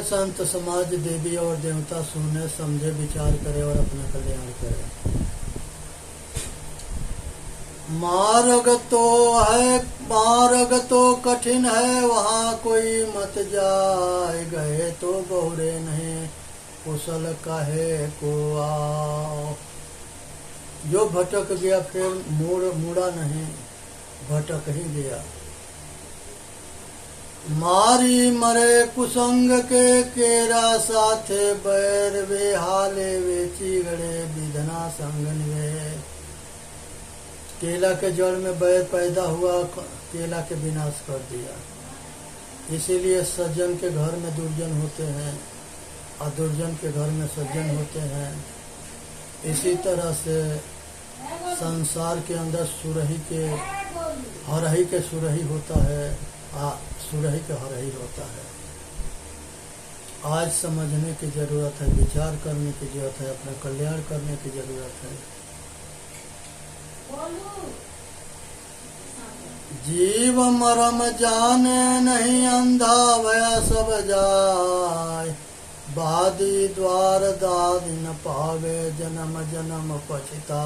संत समाज देवी और देवता सुने समझे विचार करे और अपना कल्याण करे। मार्ग तो कठिन है वहाँ कोई मत जाए, गए तो बहुरे नहीं कुशल कहे को आओ। जो भटक गया फिर मुड़ा नहीं, भटक ही गया। मारी मरे कुसंग के केरा साथे बैर, वे हाले वे चिगड़े विधना संग निवे। केला के जड़ में बैर पैदा हुआ, केला के विनाश कर दिया। इसीलिए सज्जन के घर में दुर्जन होते हैं और दुर्जन के घर में सज्जन होते हैं। इसी तरह से संसार के अंदर सुरही के हरही के सुरही होता है, सुरही के हरही होता है। आज समझने की जरूरत है, विचार करने की जरूरत है, अपना कल्याण करने की जरूरत है। जीव मरम जाने नहीं, अंधा वह सब जाय। बादी द्वार दादी न पावे, जन्म जन्म पछता।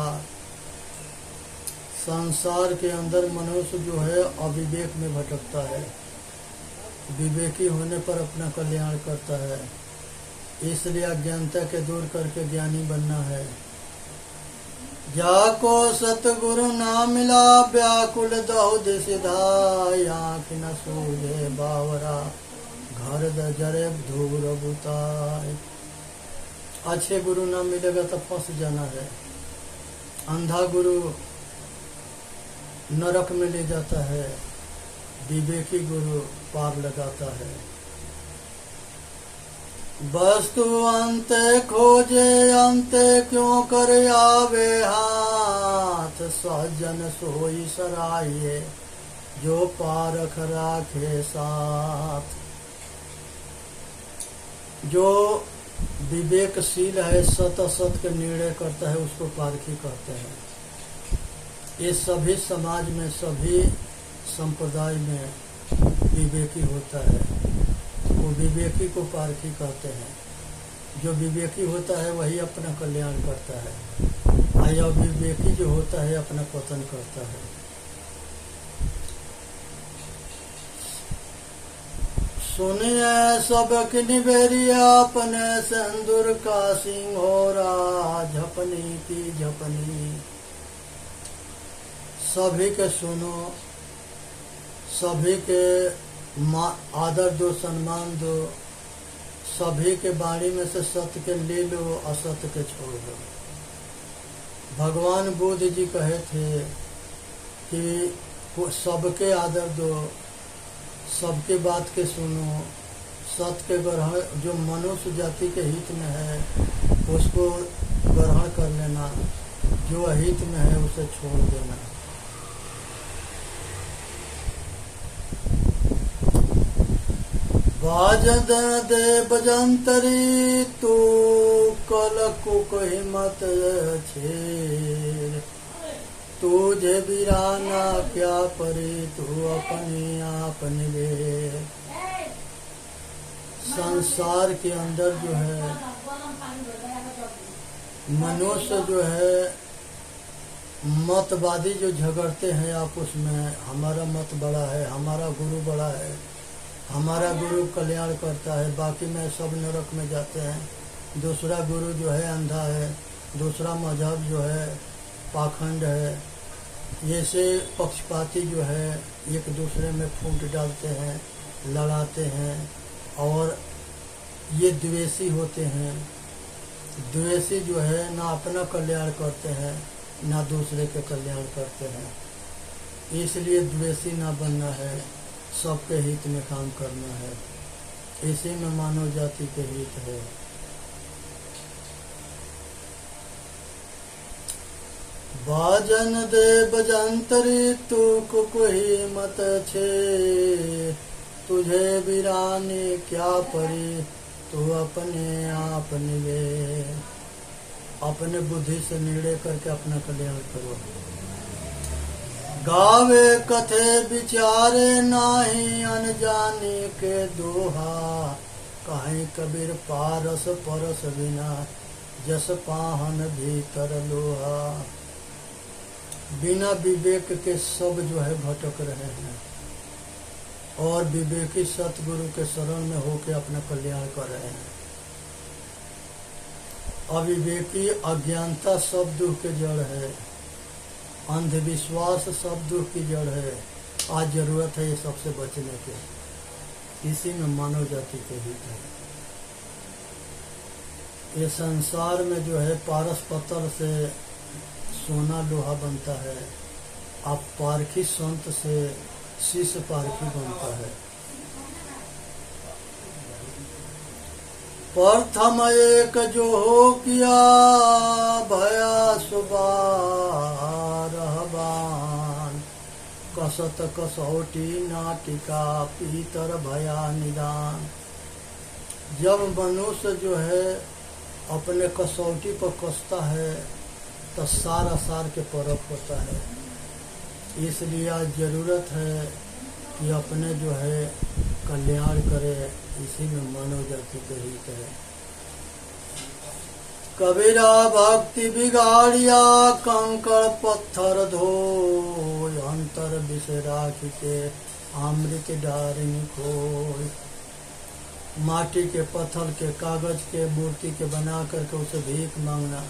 संसार के अंदर मनुष्य जो है अविवेक में भटकता है, विवेकी होने पर अपना कल्याण करता है। इसलिए अज्ञानता के दूर करके ज्ञानी बनना है। जाको सतगुरु ना मिला, व्याकुल दहो दिशधाय। आँख न सूझे बावरा, घर जरे धूर बुताय। अच्छे गुरु ना मिलेगा तो फंस जाना है। अंधा गुरु नरक में ले जाता है, विवेकी गुरु पार लगाता है। वस्तु अंत खोजे अंत क्यों कर आवे हाथ। सज्जन सोई सराये, जो पारख राखे साथ। जो विवेकशील है, सत असत के निर्णय करता है, उसको पारखी कहते हैं। ये सभी समाज में, सभी संप्रदाय में विवेकी होता है, वो विवेकी को पारखी कहते हैं। जो विवेकी होता है वही अपना कल्याण करता है, और अविवेकी जो होता है अपना पतन करता है। सुनिए सबकी निबेरिया, अपने सिंदूर का सिंहोरा। झपनी की झपनी, सभी के सुनो, सभी के आदर दो, सम्मान दो। सभी के बाणी में से सत्य के ले लो, असत्य के छोड़ दो। भगवान बुद्ध जी कहे थे कि सबके आदर दो, सबके बात के सुनो, सत्य के ग्रहण, जो मनुष्य जाति के हित में है उसको ग्रहण कर लेना, जो अहित में है उसे छोड़ देना। बाजद दे बजंतरी, तू कल कुक हिम्मत छेर। तुझे वीराना क्या परी, तू अपने आप निवेर। संसार के अंदर जो है मनुष्य जो है मतवादी जो झगड़ते हैं आपस में, हमारा मत बड़ा है, हमारा गुरु बड़ा है, हमारा गुरु कल्याण करता है, बाकी में सब नरक में जाते हैं। दूसरा गुरु जो है अंधा है, दूसरा मजहब जो है पाखंड है। ये से पक्षपाती जो है एक दूसरे में फूट डालते हैं, लड़ाते हैं, और ये द्वेषी होते हैं। द्वेषी जो है ना अपना कल्याण करते हैं, ना दूसरे के कल्याण करते हैं। इसलिए द्वेषी ना बनना है, सबके हित में काम करना है। इसी में मानव जाति के हित है। बाजन दे बजंतरी, तू कुही मत छे। तुझे वीरानी क्या परी, तू अपने आप निवे। अपने बुद्धि से निर्णय करके अपना कल्याण करो। गावे कथे विचारे नाही, अनजाने के दोहा। कहीं कबीर पारस परस बिना, जस पाहन भीतर लोहा। बिना विवेक के सब जो है भटक रहे हैं, और विवेकी सतगुरु के शरण में होकर अपना कल्याण कर रहे हैं। अविवेकी अज्ञानता सब दुख के जड़ है, अंधविश्वास सब दुख की जड़ है। आज जरूरत है ये सबसे बचने के, इसी में मानव जाति के हित है। ये संसार में जो है पारस पत्थर से सोना लोहा बनता है, अब पारखी संत से शिष्य पारखी बनता है। प्रथम एक जो हो किया भया सुबार रहबान, कसत कसौटी नाटिका पीतर भया निदान। जब मनुष्य जो है अपने कसौटी पर कसता है तो सारा सार के परख होता है। इसलिए आज जरूरत है कि अपने जो है कल्याण करे, इसी में मानव जाति के हित है। कबीरा भक्ति बिगाड़िया कंकड़ पत्थर धो, अंतर विषय राखी के अमृत डारिनी खोय। माटी के पत्थर के कागज के मूर्ति के बना करके उसे भीख मांगना,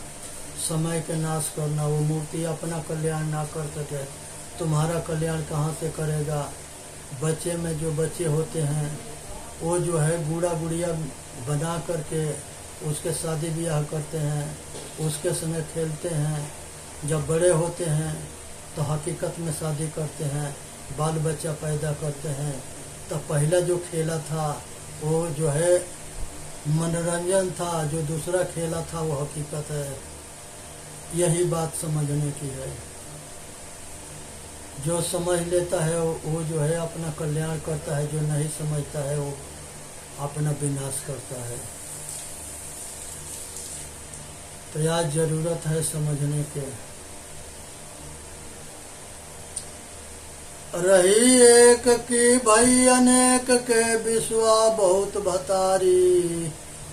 समय के नाश करना, वो मूर्ति अपना कल्याण ना कर सके, तुम्हारा कल्याण कहाँ से करेगा। बच्चे में जो बच्चे होते हैं वो जो है गुड़ा गुड़िया बना करके उसके शादी ब्याह करते हैं, उसके संग खेलते हैं। जब बड़े होते हैं तो हकीकत में शादी करते हैं, बाल बच्चा पैदा करते हैं। तो पहला जो खेला था वो जो है मनोरंजन था, जो दूसरा खेला था वो हकीकत है। यही बात समझने की है। जो समझ लेता है वो जो है अपना कल्याण करता है, जो नहीं समझता है वो अपना विनाश करता है। तो आज जरूरत है समझने के। रही एक की भई अनेक के विश्वा बहुत भतारी,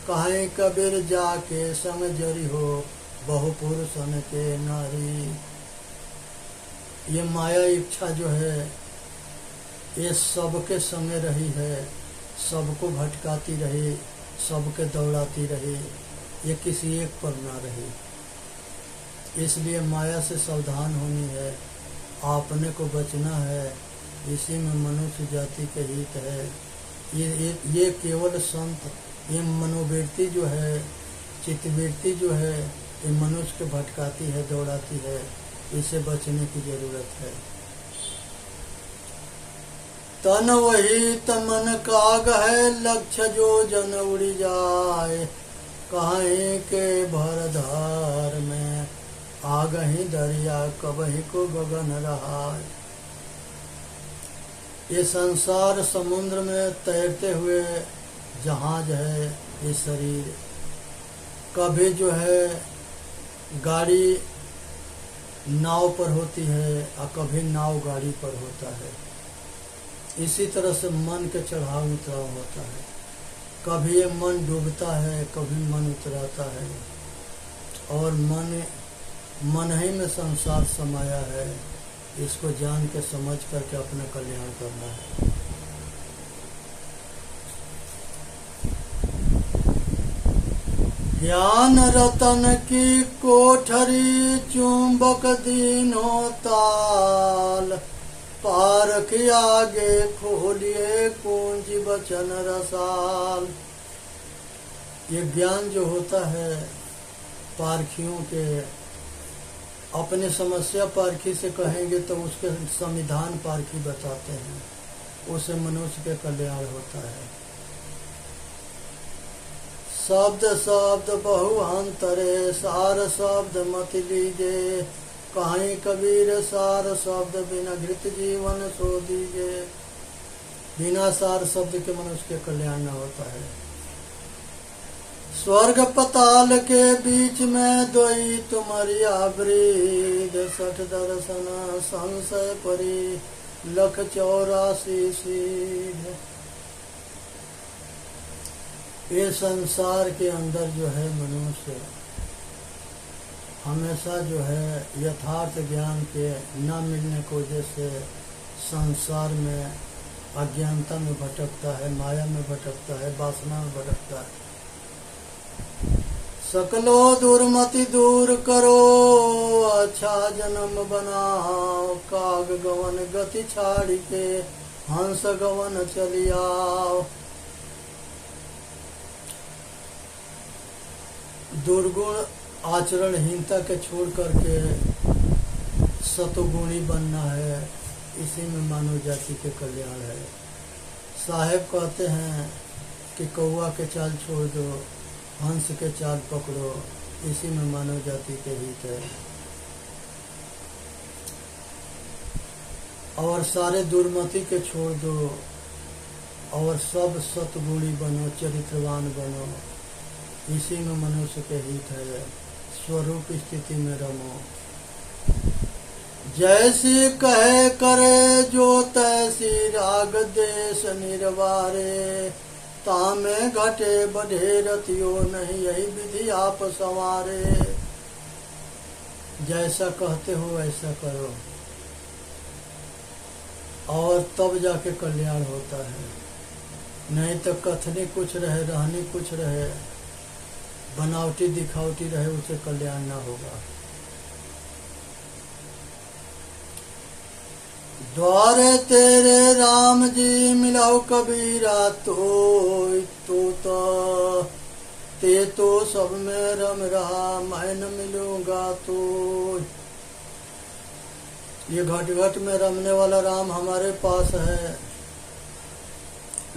कहीं कबीर जाके संग जरी हो बहु पुरुषन के नारी। ये माया इच्छा जो है ये सबके संग रही है, सबको भटकाती रही, सबके दौड़ाती रही, ये किसी एक पर ना रही। इसलिए माया से सावधान होनी है, आपने को बचना है। इसी में मनुष्य जाति के हित है। ये केवल संत, ये मनोवृत्ति जो है, चित्तवृत्ति जो है, ये मनुष्य के भटकाती है, दौड़ाती है। इसे बचने की जरूरत है। तन वही तमन काग है, लक्ष्य जो जन उड़ी जाए, कहीं के भरधार में आगही दरिया कबही को गगन रहा। ये संसार समुद्र में तैरते हुए जहाज है ये शरीर। कभी जो है गाड़ी नाव पर होती है और कभी नाव गाड़ी पर होता है। इसी तरह से मन के चढ़ाव उतराव होता है। कभी ये मन डूबता है, कभी मन उतराता है, और मन ही में संसार समाया है। इसको जान के समझ करके अपना कल्याण करना है। ज्ञान रतन की कोठरी चुंबक दीनो ताल, पार के आगे खोलिए कुंजी बचन रसाल। ये ज्ञान जो होता है पारखियों के, अपने समस्या पारखी से कहेंगे तो उसके संविधान पारखी बताते हैं, उससे मनुष्य के कल्याण होता है। शब्द शब्द बहु अंतरे, सार शब्द मत लीजे, कहीं कबीर सार शब्द बिना घृत जीवन सो दीजे। बिना सार शब्द के मनुष्य के कल्याण न होता है। स्वर्ग पताल के बीच में दोई तुम्हारिया वृद, 60 दर्शन संशय परी, लख 84 सीध। ये संसार के अंदर जो है मनुष्य हमेशा जो है यथार्थ ज्ञान के न मिलने की वजह से संसार में अज्ञानता में भटकता है, माया में भटकता है, वासना में भटकता है। सकलो दुर्मति दूर करो, अच्छा जन्म बनाओ, काग गवन गति छाड़ के हंस गवन चलियाओ। दुर्गुण आचरणहीनता के छोड़ करके सतुगुणी बनना है, इसी में मानव जाति के कल्याण है। साहेब कहते हैं कि कौआ के चाल छोड़ दो, हंस के चाल पकड़ो, इसी में मानव जाति के हित है। और सारे दुर्मति के छोड़ दो और सब सतगुणी बनो, चरित्रवान बनो, इसी में मनुष्य के हित है। स्वरूप स्थिति में रमो, जैसी कहे करे जो तैसी राग देश निर्वारे, तामे घटे बढ़े रतियो नहीं, यही विधि आप संवारे। जैसा कहते हो ऐसा करो और तब जाके कल्याण होता है, नहीं तो कथनी कुछ रहे, रहनी कुछ रहे, बनावटी दिखावटी रहे, उसे कल्याण ना होगा। द्वारे तेरे राम जी मिलाओ कबीरा, तो ते तो सब में रम रहा, मैं न मिलूंगा तो। ये घट घट में रमने वाला राम हमारे पास है,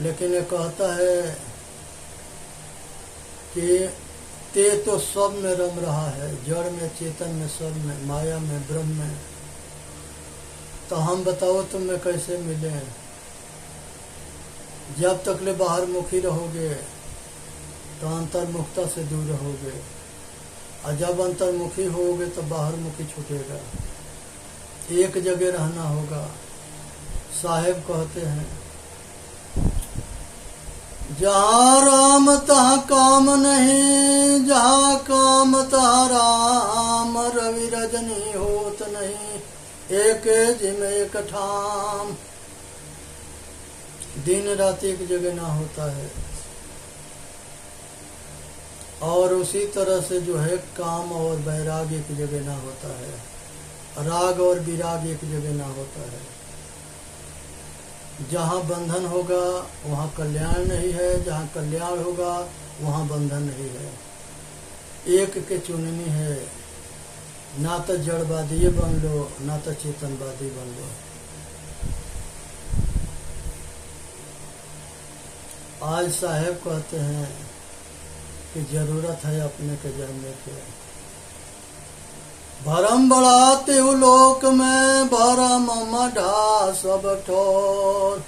लेकिन ये कहता है कि ते तो सब में रम रहा है, जड़ में, चेतन में, सब में, माया में, ब्रह्म में। तो हम बताओ तुम्हें कैसे मिले? जब तक ले बाहर मुखी रहोगे तो अंतर्मुखता से दूर रहोगे, और जब अंतर्मुखी होगे तो बाहर मुखी छूटेगा। एक जगह रहना होगा। साहेब कहते हैं जहाँ राम तहाँ काम नहीं, जहाँ काम तहाँ राम, रवि रजनी होत नहीं, एक जिम एक ठाम। दिन रात एक जगह ना होता है। और उसी तरह से जो है काम और वैराग एक जगह ना होता है, राग और विराग एक जगह ना होता है। जहाँ बंधन होगा वहाँ कल्याण नहीं है, जहाँ कल्याण होगा वहाँ बंधन नहीं है। एक के चुननी है, ना तो जड़वादी बन लो, ना तो चेतनवादी बन लो। आज साहेब कहते हैं कि जरूरत है अपने के जानने की। भरम बढ़ाते हो लोक में, भरम मढ़ा सब ठोर,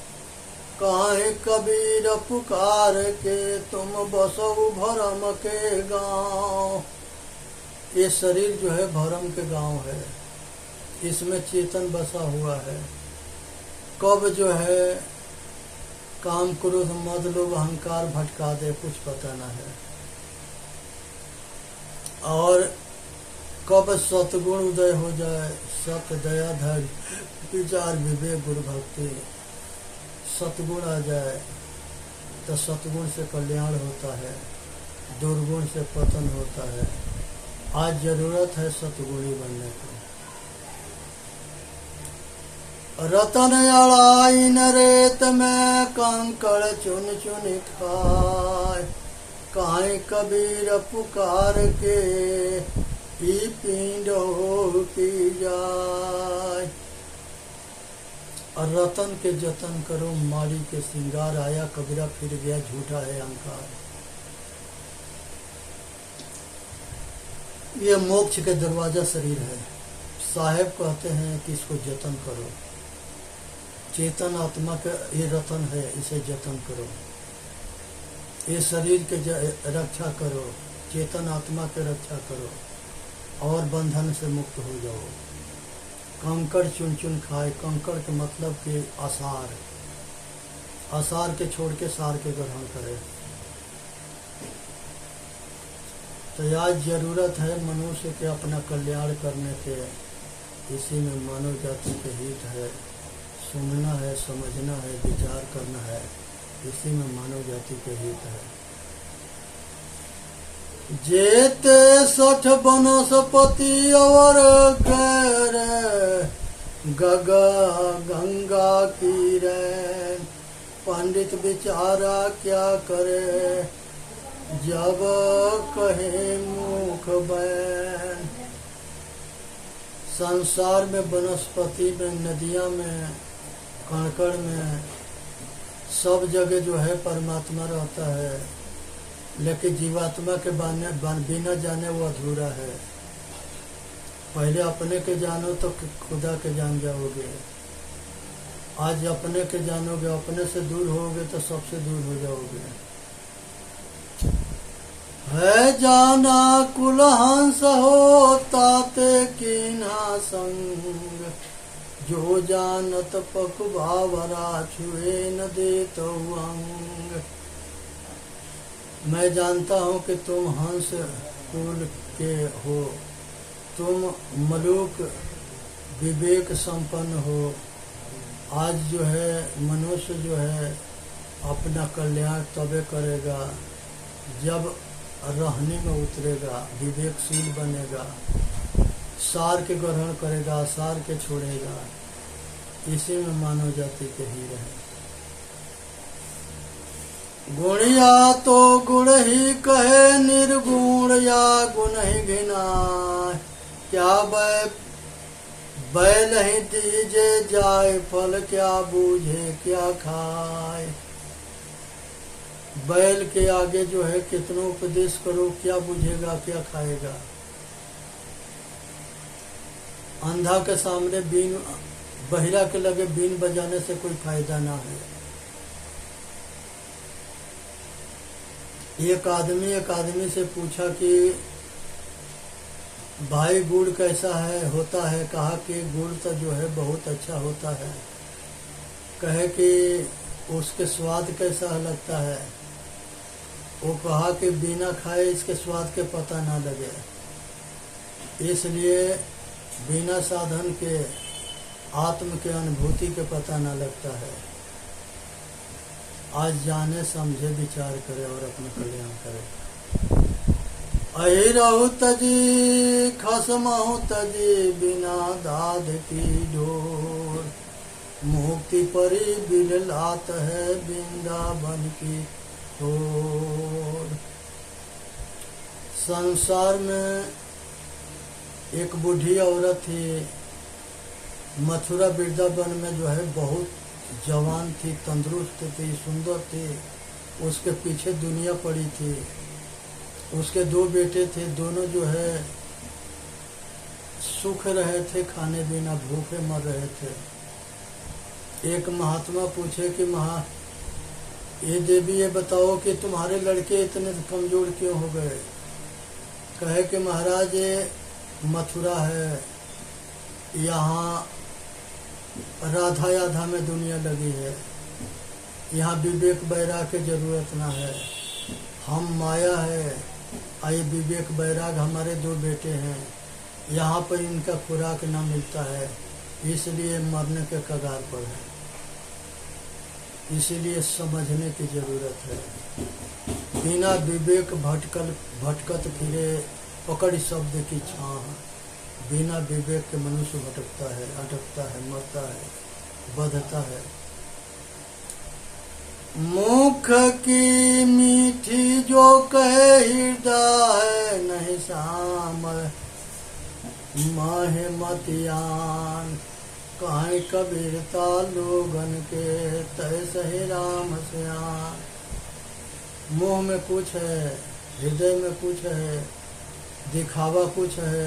काहे कबीर पुकार के तुम बसो भरम के गांव। ये शरीर जो है भरम के गांव है, इसमें चेतन बसा हुआ है। कब जो है काम क्रोध मद लोभ अहंकार भटका दे कुछ पता ना है, और कब सतगुण उदय हो जाए, सत दया धैर्य विचार विवेक गुरु भक्ति, सतगुण आ जाए तो सतगुण से कल्याण होता है, दुर्गुण से पतन होता है। आज जरूरत है सतगुणी बनने को। रतन अड़ाई न रेत में, कंकड़ चुन चुन खाए, काहे कबीर पुकार के ई पिंड हो की जाए। और रतन के जतन करो, माली के श्रृंगार आया, कबीरा फिर गया, झूठा है अहंकार। ये मोक्ष के दरवाजा शरीर है। साहेब कहते हैं कि इसको जतन करो। चेतन आत्मा का ये रतन है, इसे जतन करो। ये शरीर के रक्षा करो, चेतन आत्मा के रक्षा करो और बंधन से मुक्त हो जाओ। कंकड़ चुन चुन खाए, कंकड़ के मतलब कि आसार, आसार के छोड़ के सार के ग्रहण करे। तो आज जरूरत है मनुष्य के अपना कल्याण करने के। इसी में मानव जाति के हित है, सुनना है, समझना है, विचार करना है। इसी में मानव जाति के हित है। जेते 60 वनस्पति और गैर गंगा की रे, पंडित बिचारा क्या करे जब कहे मुख बैन। संसार में, वनस्पति में, नदियां में, कणकण में, सब जगह जो है परमात्मा रहता है, लेकिन जीवात्मा के बिना जाने वो अधूरा है। पहले अपने के जानो तो खुदा के जान जाओगे। आज अपने के जानोगे, अपने से दूर होगे तो सबसे दूर हो जाओगे। है जाना कुल हंस हो ताते कीना संग, जो जानत पक भावरा छुए न दे तो अंग। मैं जानता हूँ कि तुम हंस कुल के हो, तुम मलूक विवेक संपन्न हो। आज जो है मनुष्य जो है अपना कल्याण तबे करेगा जब रहने में उतरेगा, विवेकशील बनेगा, सार के ग्रहण करेगा, सार के छोड़ेगा। इसी में मानव जाति के ही रहे। गुणिया तो गुण ही कहे, निर्गुण या गुण ही घिनाए। क्या बैल ही दीजे जाए फल, क्या बूझे क्या खाए। बैल के आगे जो है कितना उपदेश करो, क्या बुझेगा क्या खाएगा। अंधा के सामने बीन, बहिरा के लगे बीन बजाने से कोई फायदा ना है। एक आदमी से पूछा कि भाई गुड़ कैसा है होता है। कहा कि गुड़ तो जो है बहुत अच्छा होता है। कहे कि उसके स्वाद कैसा लगता है। वो कहा कि बिना खाए इसके स्वाद के पता ना लगे, इसलिए बिना साधन के आत्म के अनुभूति के पता ना लगता है। आज जाने समझे विचार करे और अपना कल्याण करे। अहि रहु तजी खसमहु तजी, बिना दाद की ढोर। मुक्ति परी बिललात है, वृंदावन की ओर। संसार में एक बूढ़ी औरत थी, मथुरा वृंदावन में जो है बहुत जवान थी, तंदुरुस्त थी, सुंदर थी। उसके पीछे दुनिया पड़ी थी। उसके 2 बेटे थे, दोनों जो है सुख रहे थे, खाने बिना भूखे मर रहे थे। एक महात्मा पूछे कि ये देवी ये बताओ कि तुम्हारे लड़के इतने कमजोर क्यों हो गए। कहे कि महाराज ये मथुरा है, यहाँ राधा में दुनिया लगी है, यहाँ विवेक वैराग की जरूरत ना है। हम माया है, आए विवेक वैराग हमारे 2 बेटे हैं, यहाँ पर इनका खुराक ना मिलता है, इसलिए मरने के कगार पर है। इसीलिए समझने की जरूरत है। बिना विवेक भटकत फिरे, पकड़ शब्द की छाह। बिना विवेक के मनुष्य भटकता है, अटकता है, मरता है, बधता है। मुख की मीठी जो कहे हृदय, नहीं शाम माहे मतियान। कहीं कबीरता लोगन के, तय सही राम श्याम। मुंह में कुछ है, हृदय में कुछ है, दिखावा कुछ है,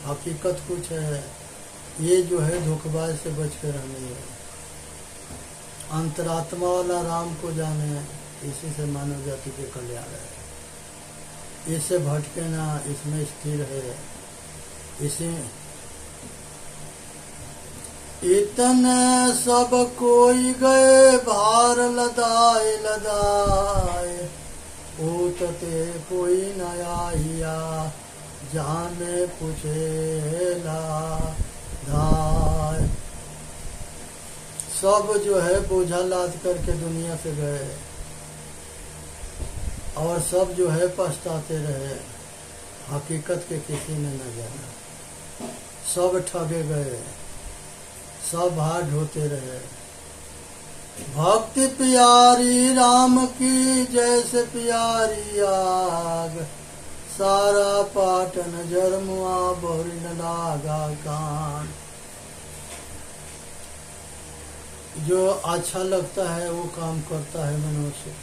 हकीकत कुछ है। ये जो है धोखेबाज से बच कर रहनी है। अंतरात्मा वाला राम को जाने, इसी से मानव जाति के कल्याण है। इससे भटके ना, इसमें स्थिर है। इसी इतने सब कोई गए भार लदाए लदाए, पूछते कोई न आइया, जाने पूछेला धाय। सब जो है बोझा लाद करके दुनिया से गए और सब जो है पछताते रहे, हकीकत के किसी ने न जाना। सब ठगे गए, सब हाथ ढोते रहे। भक्ति प्यारी राम की जैसे प्यारी आग, सारा पाटन जरमुआ बोरी न लागा कान। जो अच्छा लगता है वो काम करता है मनुष्य,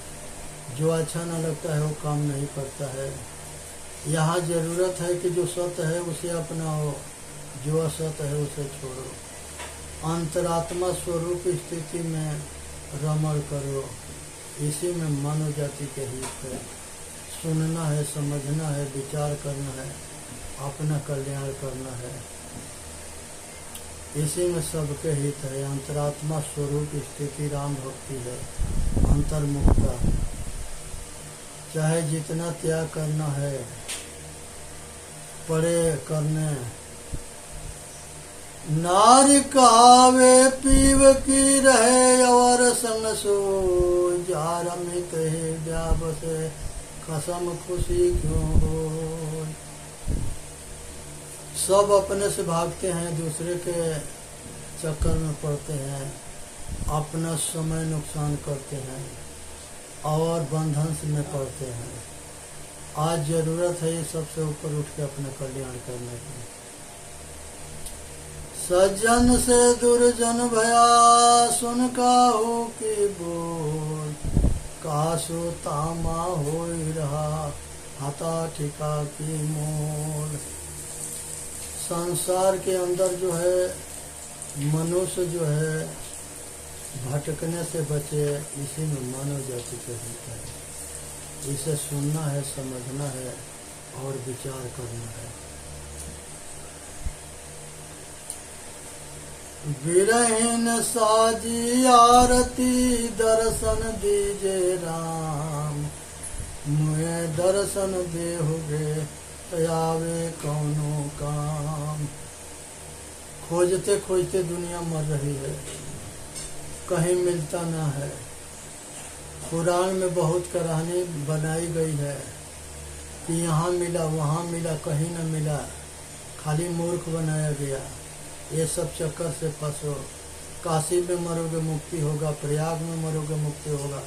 जो अच्छा न लगता है वो काम नहीं करता है। यहाँ जरूरत है कि जो सत्य है उसे अपनाओ, जो असत है उसे छोड़ो। अंतरात्मा स्वरूप स्थिति में रमण करो, इसी में मानव जाति के हित है। सुनना है, समझना है, विचार करना है, अपना कल्याण करना है, इसी में सबके हित है। अंतरात्मा स्वरूप स्थिति राम भक्ति है, अंतर्मुखता। चाहे जितना त्याग करना है पड़े करने। नारी कहावे पीव की रहे और संग सो, जार अमित हृदय बसे कसम खुशी क्यों हो। सब अपने से भागते हैं, दूसरे के चक्कर में पड़ते हैं, अपना समय नुकसान करते हैं और बंधन में पड़ते हैं। आज जरूरत है ये सबसे ऊपर उठ के अपना कल्याण करने की। सज्जन से दुर्जन भया सुन काहू की बोल, कासो तामा हो रहा हता ठिका की मोल। संसार के अंदर जो है मनुष्य जो है भटकने से बचे, इसी में मानव जाति का हित है। इसे सुनना है, समझना है और विचार करना है। विरहीन साजी आरती दर्शन दीजे राम, मुझे दर्शन देहुगे आवे कौनो काम। खोजते खोजते दुनिया मर रही है, कहीं मिलता ना है। कुरान में बहुत कहानी बनाई गई है कि यहाँ मिला वहाँ मिला, कहीं न मिला, खाली मूर्ख बनाया गया। ये सब चक्कर से फंसो। काशी में मरोगे मुक्ति होगा, प्रयाग में मरोगे मुक्ति होगा,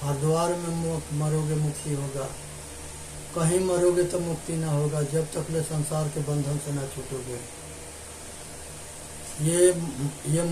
हरिद्वार में मरोगे मुक्ति होगा, कहीं मरोगे तो मुक्ति ना होगा जब तक ले संसार के बंधन से ना छूटोगे। ये